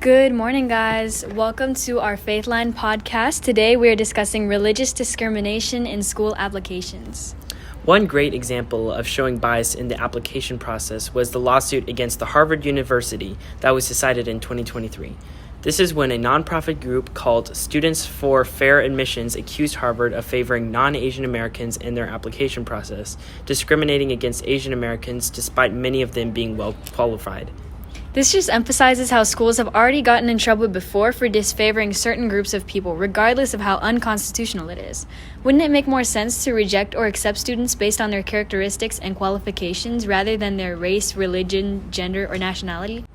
Good morning, guys. Welcome to our FaithLine Podcast. Today we are discussing religious discrimination in school applications. One great example of showing bias in the application process was the lawsuit against the Harvard University that was decided in 2023. This is when a nonprofit group called Students for Fair Admissions accused Harvard of favoring non-Asian Americans in their application process, discriminating against Asian Americans despite many of them being well qualified. This just emphasizes how schools have already gotten in trouble before for disfavoring certain groups of people, regardless of how unconstitutional it is. Wouldn't it make more sense to reject or accept students based on their characteristics and qualifications rather than their race, religion, gender, or nationality?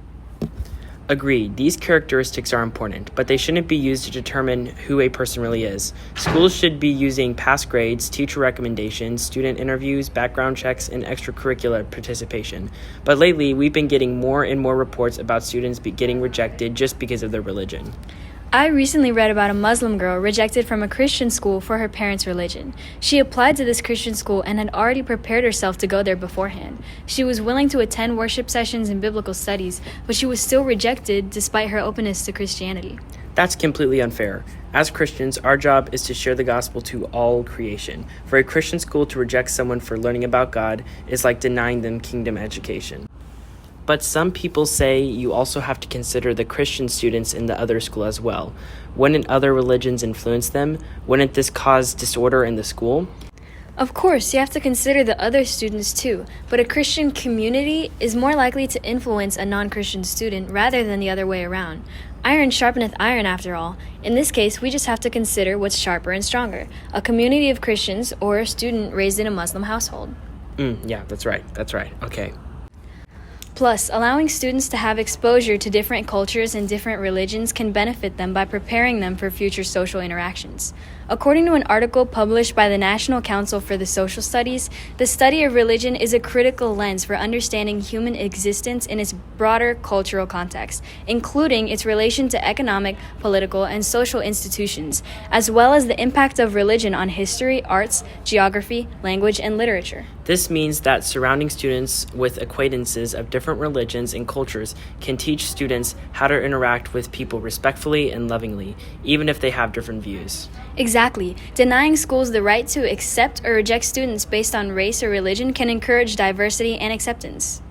Agreed, these characteristics are important, but they shouldn't be used to determine who a person really is. Schools should be using past grades, teacher recommendations, student interviews, background checks, and extracurricular participation. But lately, we've been getting more and more reports about students getting rejected just because of their religion. I recently read about a Muslim girl rejected from a Christian school for her parents' religion. She applied to this Christian school and had already prepared herself to go there beforehand. She was willing to attend worship sessions and biblical studies, but she was still rejected despite her openness to Christianity. That's completely unfair. As Christians, our job is to share the gospel to all creation. For a Christian school to reject someone for learning about God is like denying them kingdom education. But some people say you also have to consider the Christian students in the other school as well. Wouldn't other religions influence them? Wouldn't this cause disorder in the school? Of course, you have to consider the other students too, but a Christian community is more likely to influence a non-Christian student rather than the other way around. Iron sharpeneth iron after all. In this case, we just have to consider what's sharper and stronger, a community of Christians or a student raised in a Muslim household. Yeah, that's right. Okay. Plus, allowing students to have exposure to different cultures and different religions can benefit them by preparing them for future social interactions. According to an article published by the National Council for the Social Studies, the study of religion is a critical lens for understanding human existence in its broader cultural context, including its relation to economic, political, and social institutions, as well as the impact of religion on history, arts, geography, language, and literature. This means that surrounding students with acquaintances of different religions and cultures can teach students how to interact with people respectfully and lovingly, even if they have different views. Exactly. Denying schools the right to accept or reject students based on race or religion can encourage diversity and acceptance.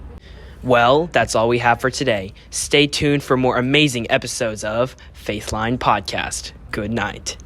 Well, that's all we have for today. Stay tuned for more amazing episodes of FaithLine Podcast. Good night.